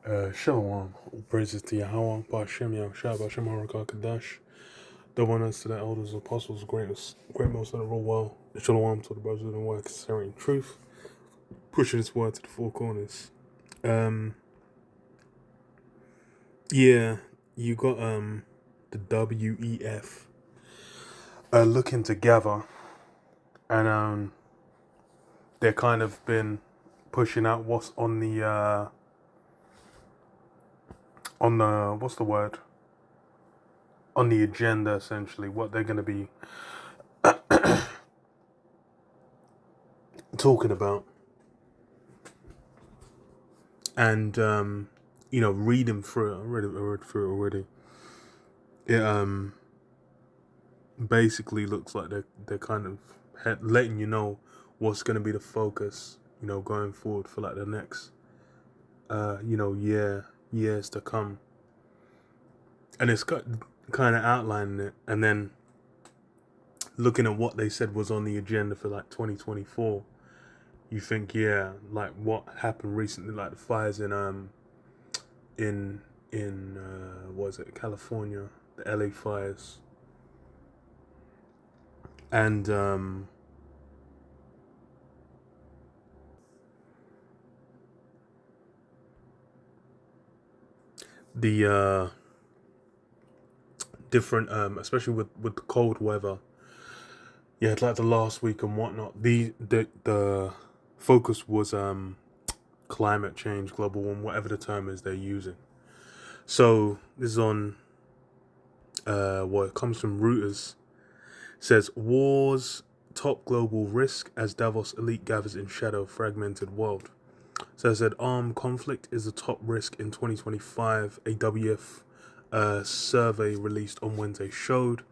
Shalom, all praises to Yahweh, Ba'ashem Yahushua, Ba'ashem Harakah Kadash, the one to the elders, apostles, great most of the real world. Shalom to the brothers in the word, considering truth, pushing this word to the four corners. Yeah, you got the WEF looking together, and they're kind of been pushing out what's on the what's the word, on the agenda, essentially what they're going to be talking about, and reading through it. I read through it already. It basically looks like they're kind of letting you know what's going to be the focus, going forward for like the next years to come, and it's got kind of outlining it, and then looking at what they said was on the agenda for like 2024. You think, yeah, like what happened recently, like the fires in what was it, California, the LA fires, and the different, especially with the cold weather. Yeah, like the last week and whatnot. The focus was climate change, global warming, whatever the term is they're using. So this is on it comes from Reuters. It says wars top global risk as Davos elite gathers in shadow fragmented world. So I said armed conflict is the top risk in 2025. A WEF survey released on Wednesday showed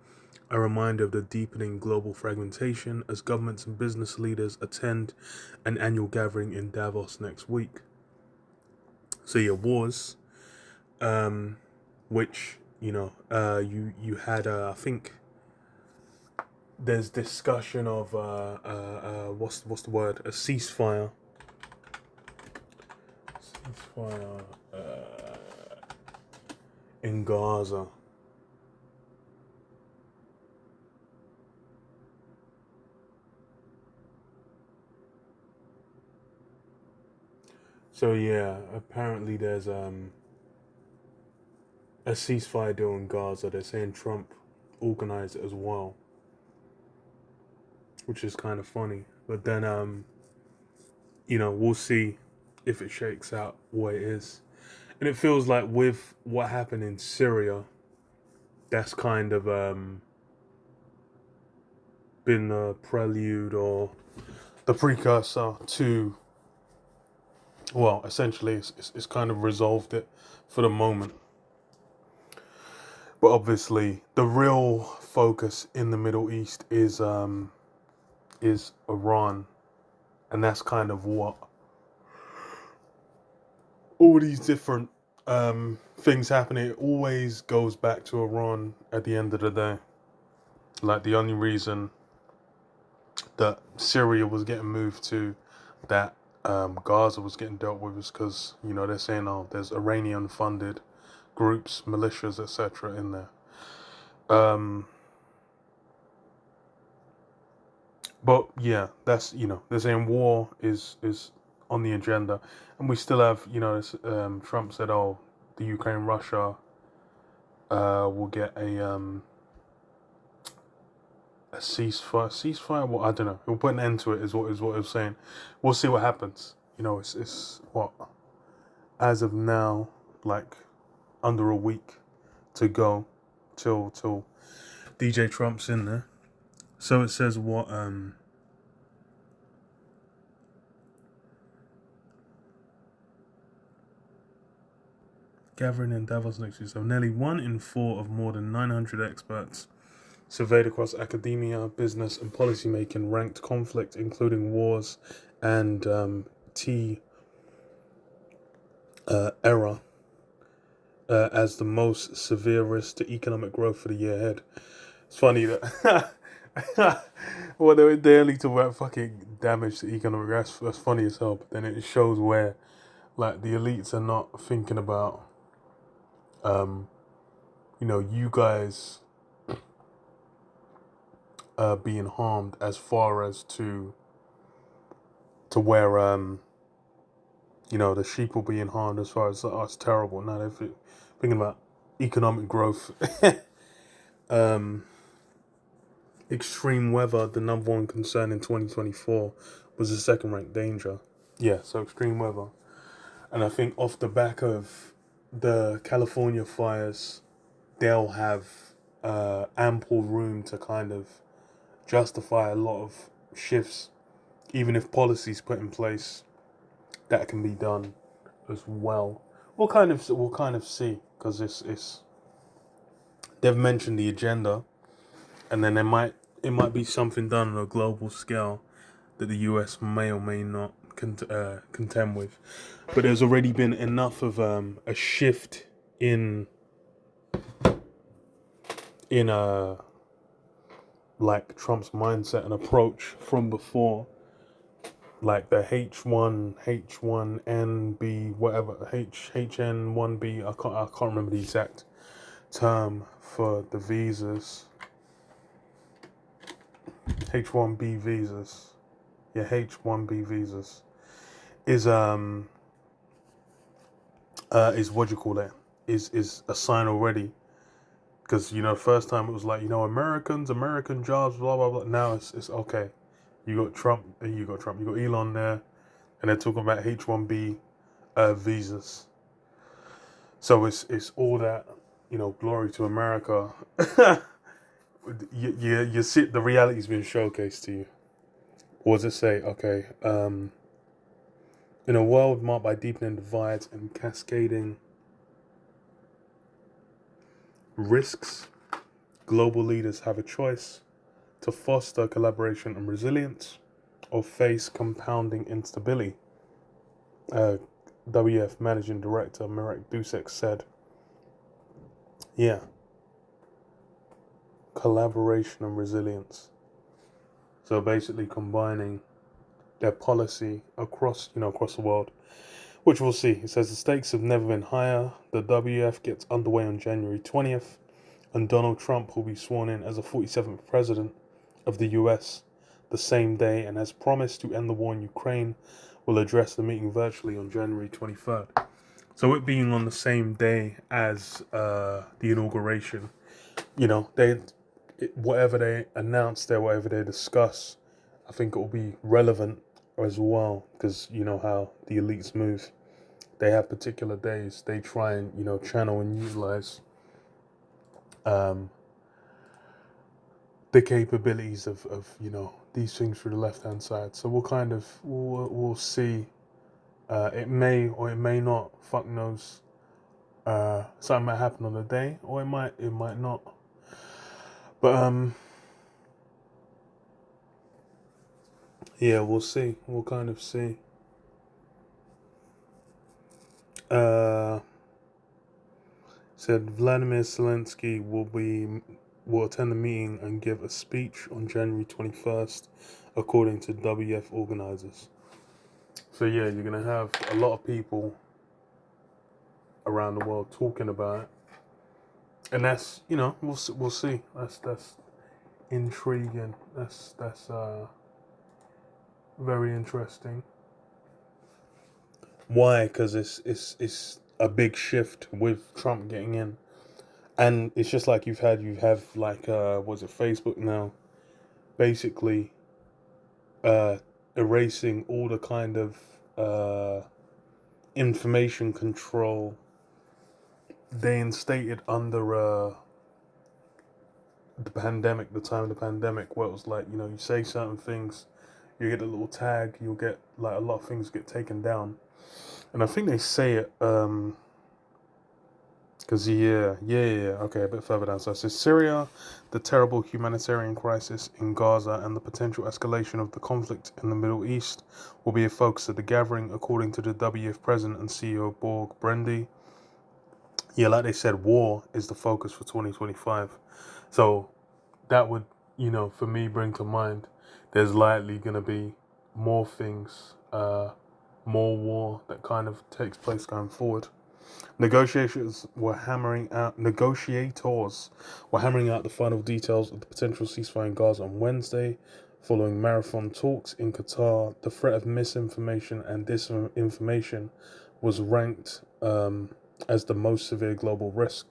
a reminder of the deepening global fragmentation as governments and business leaders attend an annual gathering in Davos next week. So yeah, wars, which you had I think there's discussion of what's the word, a ceasefire in Gaza. So yeah, apparently there's a ceasefire deal in Gaza. They're saying Trump organized it as well, which is kind of funny. But then we'll see if it shakes out what it is. And it feels like with what happened in Syria, that's kind of been the prelude or the precursor to, well, essentially it's kind of resolved it for the moment. But obviously the real focus in the Middle East is Iran, and that's kind of what all these different things happening, it always goes back to Iran at the end of the day. Like the only reason that Syria was getting moved to, that Gaza was getting dealt with, is because they're saying, oh, there's Iranian funded groups, militias, etc. in there. But yeah, that's they're saying war is on the agenda, and we still have Trump said, oh, the Ukraine Russia will get a ceasefire. Well, I don't know. He'll put an end to it. Is what it was saying. We'll see what happens. It's what, as of now, like under a week to go till DJ Trump's in there. So it says what gathering in Davos next week. So nearly 1 in 4 of more than 900 experts surveyed across academia, business, and policymaking ranked conflict, including wars and era, as the most severe risk to economic growth for the year ahead. It's funny that well, they only talk about fucking damage to economic growth. That's funny as hell. But then it shows where Like the elites are not thinking about, you guys being harmed as far as to where the sheep will being harmed as far as it's terrible. Now they're thinking about economic growth. um, Extreme weather, the number one concern in 2024, was the second ranked danger. Yeah, so extreme weather. And I think off the back of the California fires, they'll have ample room to kind of justify a lot of shifts, even if policies put in place that can be done as well. We'll kind of see, because it's they've mentioned the agenda, and then it might be something done on a global scale that the US may or may not contend with. But there's already been enough of a shift in like Trump's mindset and approach from before, like the H1N1B whatever HN1B. I can't remember the exact term for the visas. H1B visas. Yeah, H1B visas is what do you call it? Is a sign already. Because first time it was like American jobs, blah blah blah. Now it's okay. You got Trump, you got Elon there, and they're talking about H1B visas. So it's all that, glory to America. You see the reality's been showcased to you. What does it say? Okay, in a world marked by deepening divides and cascading risks, global leaders have a choice: to foster collaboration and resilience, or face compounding instability. WEF Managing Director Mirek Dusek said, yeah, collaboration and resilience. So basically combining their policy across the world, which we'll see. It says the stakes have never been higher. The WEF gets underway on January 20th, and Donald Trump will be sworn in as the 47th president of the US the same day, and has promised to end the war in Ukraine. Will address the meeting virtually on January 23rd. So it being on the same day as the inauguration, whatever they announce there, whatever they discuss, I think it will be relevant as well, because you know how the elites move. They have particular days they try and channel and utilize the capabilities of these things through the left hand side. So we'll see. It may or it may not. Fuck knows. Something might happen on the day, or it might not. But yeah, we'll see. We'll kind of see. Said Vladimir Zelensky will attend the meeting and give a speech on January 21st, according to WF organizers. So yeah, you're gonna have a lot of people around the world talking about it, and that's we'll see. That's intriguing. That's very interesting. Why? Because it's a big shift with Trump getting in, and it's just like you have like was it Facebook now, basically erasing all the kind of information control they instated under the time of the pandemic, where it was like you say certain things, you get a little tag, you'll get like a lot of things get taken down. And I think they say it because okay, a bit further down. So it says Syria, the terrible humanitarian crisis in Gaza, and the potential escalation of the conflict in the Middle East will be a focus of the gathering, according to the WF president and CEO Borg Brendy. Yeah, like they said, war is the focus for 2025. So that would, for me, bring to mind there's likely going to be more things more war that kind of takes place going forward. Negotiators were hammering out the final details of the potential ceasefire in Gaza on Wednesday, following marathon talks in Qatar. The threat of misinformation and disinformation was ranked as the most severe global risk.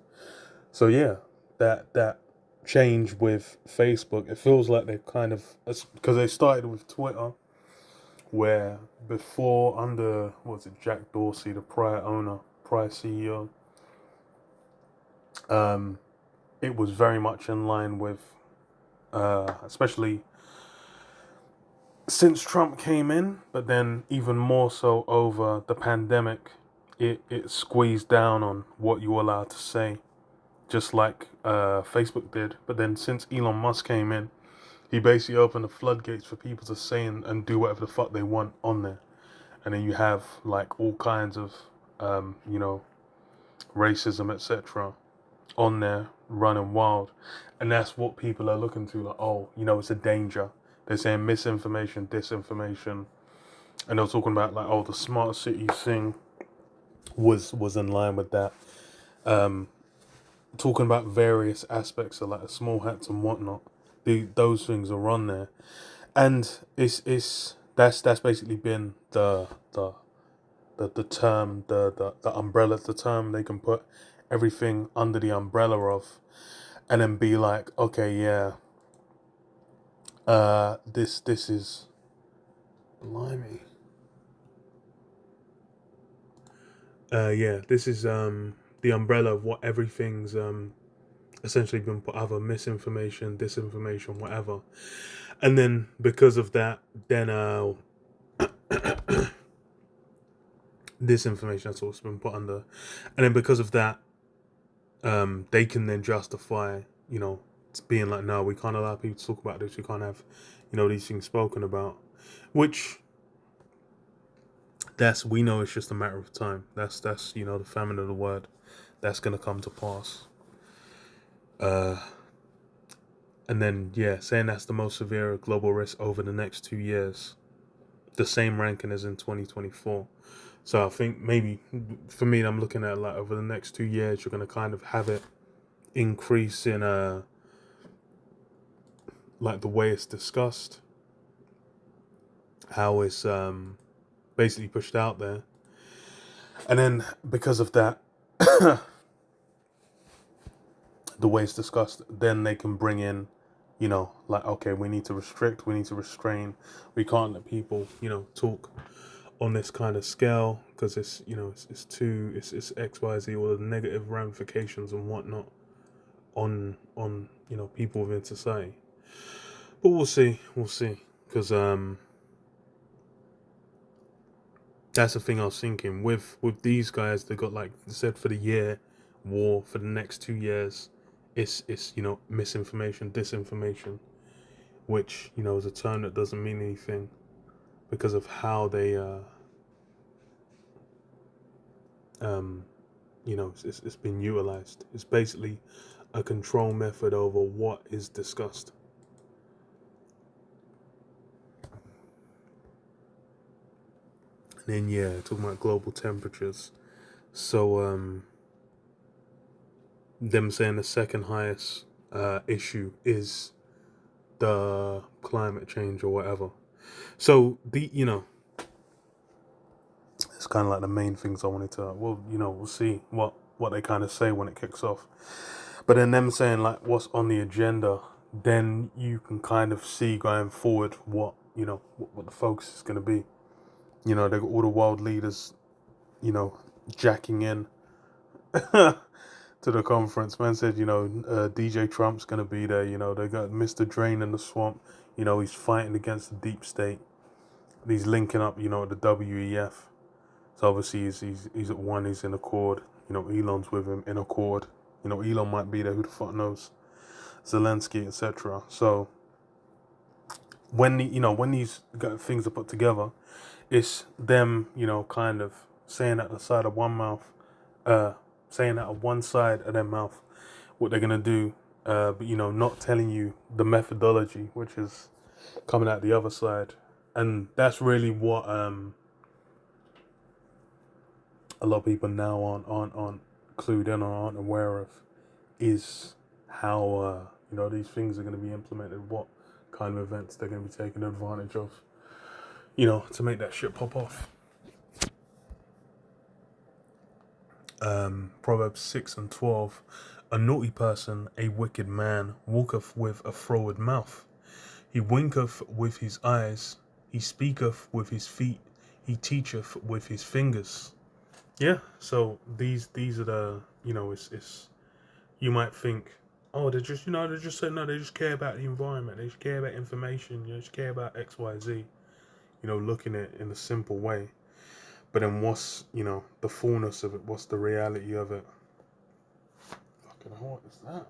So yeah, that change with Facebook, it feels like they kind of, because they started with Twitter, where before under what was it, Jack Dorsey, the prior CEO, it was very much in line with, especially since Trump came in, but then even more so over the pandemic, it squeezed down on what you were allowed to say, just like Facebook did. But then since Elon Musk came in, he basically opened the floodgates for people to say and do whatever the fuck they want on there. And then you have like all kinds of, racism, etc., on there running wild. And that's what people are looking to, like, oh, it's a danger. They're saying misinformation, disinformation. And they were talking about like, oh, the smart city thing was in line with that. Talking about various aspects of like the small hats and whatnot. Those things are on there. And that's basically been the term, the umbrella, the term they can put everything under the umbrella of, and then be like, okay, yeah, this is, blimey, yeah, this is the umbrella of what everything's essentially been put, either misinformation, disinformation, whatever. And then because of that, then disinformation, that's what's been put under. And then because of that, they can then justify, being like, no, we can't allow people to talk about this. We can't have, these things spoken about. Which, we know it's just a matter of time. That's the famine of the word. That's gonna come to pass. And then, yeah, saying that's the most severe global risk over the next 2 years. The same ranking as in 2024. So I think maybe, for me, I'm looking at like over the next 2 years, you're going to kind of have it increase in like the way it's discussed, how it's basically pushed out there. And then because of that, the way it's discussed, then they can bring in, like, okay, we need to restrict, we need to restrain, we can't let people, talk on this kind of scale, because it's, it's XYZ, all the negative ramifications and whatnot on people within society. But we'll see, because that's the thing I was thinking with these guys. They got, like I said, for the year war, for the next 2 years, it's misinformation, disinformation, which is a term that doesn't mean anything because of how they it's been utilized. It's basically a control method over what is discussed. And then, talking about global temperatures. So them saying the second highest issue is the climate change or whatever. So it's kind of like the main things I wanted to. We'll see what they kind of say when it kicks off. But then them saying like what's on the agenda, then you can kind of see going forward what what the focus is going to be. They got all the world leaders, jacking in to the conference. Man said, DJ Trump's going to be there. They got Mr. Drain in the swamp. He's fighting against the deep state. He's linking up, the WEF. So obviously he's at one. He's in accord. Elon's with him in accord. Elon might be there. Who the fuck knows? Zelensky, etc. So when these things are put together, it's them, kind of saying at the side of one mouth, saying out of one side of their mouth what they're gonna do, but not telling you the methodology, which is coming out the other side, and that's really what a lot of people now aren't clued in or aren't aware of is how these things are going to be implemented, what kind of events they're going to be taking advantage of, to make that shit pop off. Proverbs 6:12, a naughty person, a wicked man, walketh with a froward mouth. He winketh with his eyes, he speaketh with his feet, he teacheth with his fingers. Yeah, so these are the, it's you might think, oh, they're just saying, no, they just care about the environment, they just care about information, they just care about X, Y, Z, looking at it in a simple way. But then what's, the fullness of it? What's the reality of it? Fucking hell, what is that?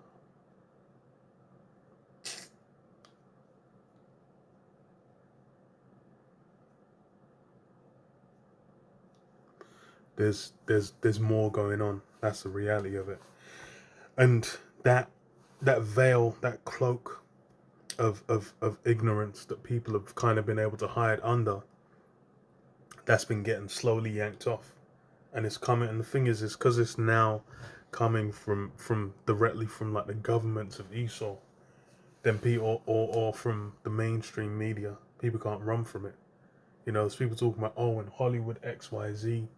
There's more going on. That's the reality of it. And that veil, that cloak of ignorance that people have kind of been able to hide under, that's been getting slowly yanked off. And it's coming, and the thing is because it's now coming from directly from like the governments of Esau, then people or from the mainstream media, people can't run from it. There's people talking about, in Hollywood, XYZ,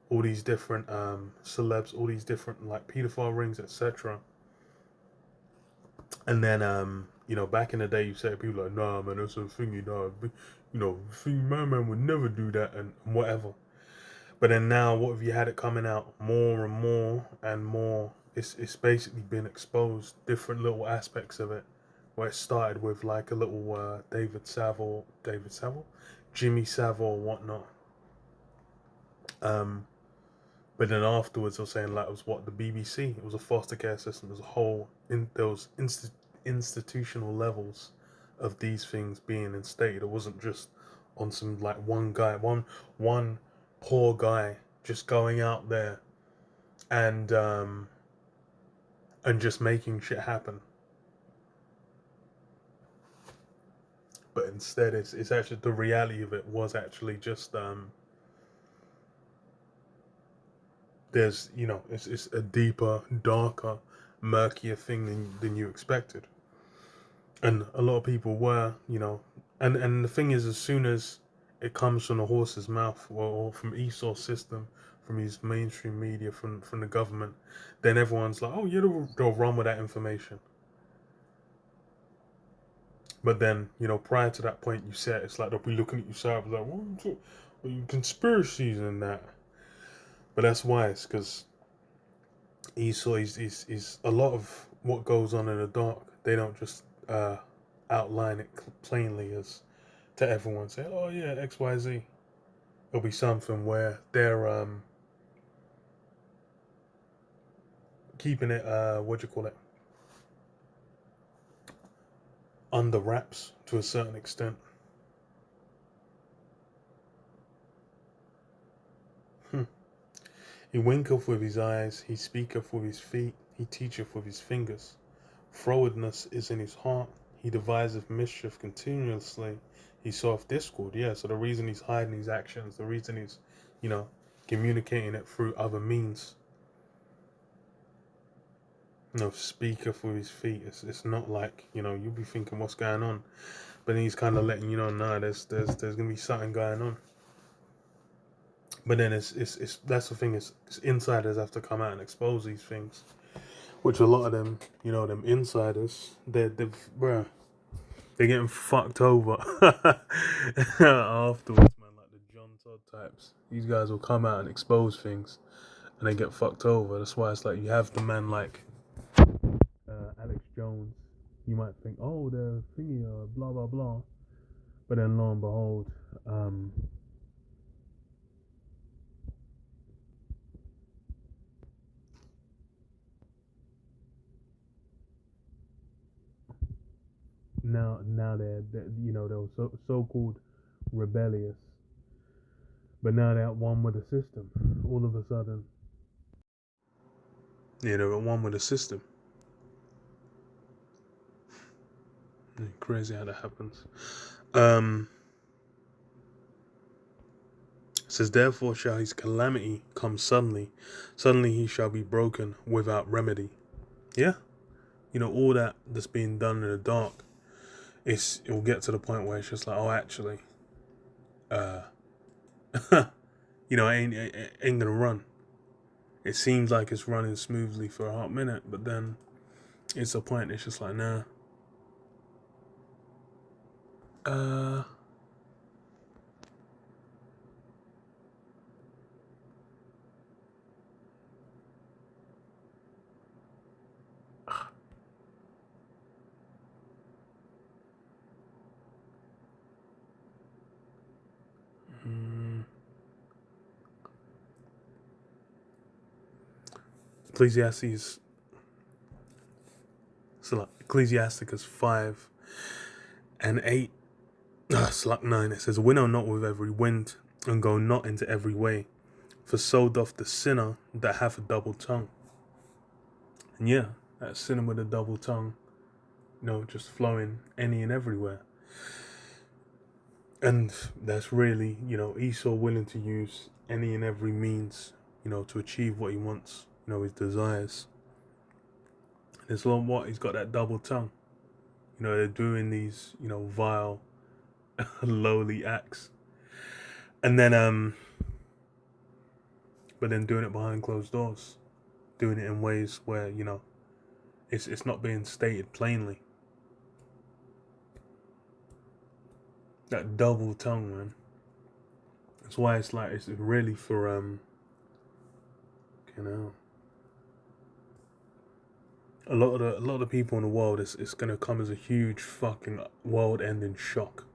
all these different celebs, all these different like pedophile rings, etc. And then back in the day, you say people like, nah, man, that's a thing, my man would never do that and whatever. But then now, what have you had it coming out more and more and more? It's basically been exposed, different little aspects of it, where it started with like a little Jimmy Savile, whatnot. But then afterwards, I was saying like it was what the BBC. It was a foster care system. There was a whole there was institutional levels of these things being instated. It wasn't just on some like one guy, one poor guy just going out there and just making shit happen. But instead, it's actually the reality of it was actually just there's it's a deeper, darker, murkier thing than you expected. And a lot of people were, and the thing is, as soon as it comes from the horse's mouth or from Esau's system, from his mainstream media, from the government, then everyone's like, oh yeah, they'll run with that information. But then, prior to that point, you said it's like they'll be looking at you side like, what are you conspiracies and that? But that's why it's because Esau is a lot of what goes on in the dark. They don't just outline it plainly as to everyone. Say, oh yeah, XYZ. It'll be something where they're keeping it what do you call it, under wraps to a certain extent. He winketh with his eyes, he speaketh with his feet, he teacheth with his fingers. Frowardness is in his heart, he deviseth mischief continuously, he soweth discord. Yeah, so the reason he's hiding his actions, the reason he's, communicating it through other means. Speaketh with his feet. It's not like, you'll be thinking what's going on. But he's kind of letting you know, nah, there's gonna be something going on. But then it's that's the thing, is insiders have to come out and expose these things. Which a lot of them, them insiders, they're getting fucked over afterwards, man. Like the John Todd types, these guys will come out and expose things, and they get fucked over. That's why it's like you have the man like Alex Jones. You might think, oh, the thingy, blah blah blah, but then lo and behold, now they're they were so called rebellious, but now they're at one with the system. All of a sudden, they're at one with the system. Crazy how that happens. says, therefore shall his calamity come suddenly. Suddenly he shall be broken without remedy. Yeah. All that's being done in the dark, it will get to the point where it's just like, oh, actually, I ain't gonna run. It seems like it's running smoothly for a hot minute, but then it's a point, it's just like, nah. Ecclesiastes, so like Ecclesiasticus 5 and 8, it's like 9. It says, winnow not with every wind, and go not into every way, for so doth the sinner that hath a double tongue. And yeah, that sinner with a double tongue, just flowing any and everywhere. And that's really, Esau willing to use any and every means, to achieve what he wants, his desires. And it's like what? He's got that double tongue. They're doing these, vile, lowly acts. And then, but then doing it behind closed doors. Doing it in ways where, it's not being stated plainly. That double tongue, man. That's why it's like, it's really for, a lot of the people in the world, it's gonna come as a huge fucking world-ending shock.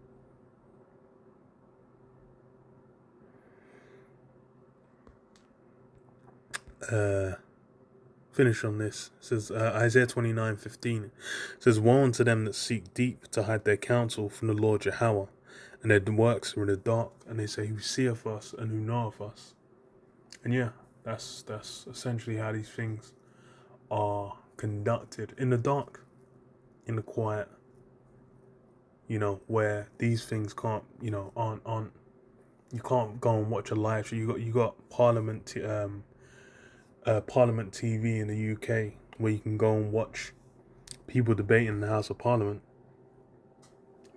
Finish on this. It says Isaiah 29:15 says, woe unto them that seek deep to hide their counsel from the Lord Yahweh, and their works are in the dark, and they say, who seeth us and who knoweth us. And yeah, that's essentially how these things are conducted, in the dark, in the quiet, where these things can't, aren't you can't go and watch a live show. You got Parliament TV in the UK, where you can go and watch people debating in the House of Parliament,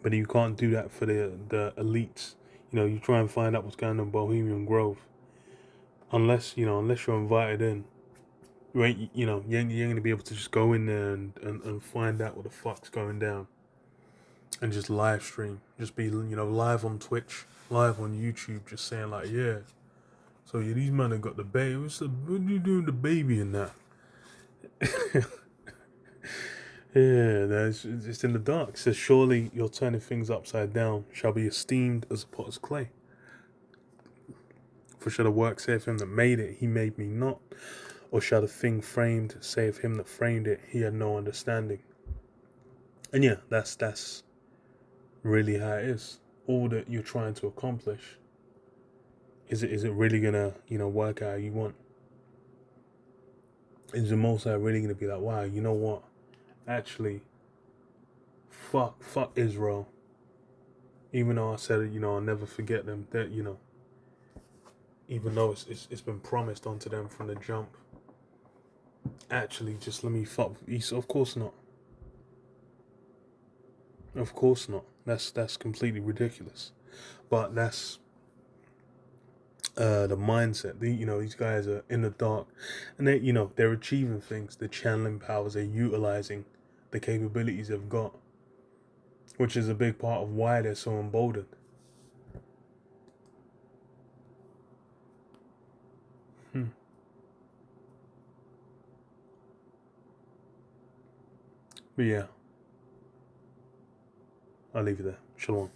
but you can't do that for the elites. You try and find out what's going on in Bohemian Grove, unless you're invited in. You ain't gonna be able to just go in there and find out what the fuck's going down, and just live stream, just be live on Twitch, live on YouTube, just saying like, yeah, so yeah, these men have got the baby. What are you doing, the baby and that? Yeah, it's in the dark. It says, surely your turning things upside down shall be esteemed as a potter's clay. For shall the work say of him that made it, he made me not? Or shall the thing framed say of him that framed it, he had no understanding? And yeah, that's really how it is. All that you're trying to accomplish, is it really gonna, work out how you want? Is the Most High really gonna be like, wow, you know what? Actually, fuck Israel. Even though I said it, I'll never forget them. That even though it's been promised onto them from the jump. Actually, just let me fuck Esau. Of course not. Of course not. That's completely ridiculous. But that's the mindset. These guys are in the dark, and they're achieving things. They're channeling powers. They're utilizing the capabilities they've got, which is a big part of why they're so emboldened. But yeah, I'll leave it there. Shalom.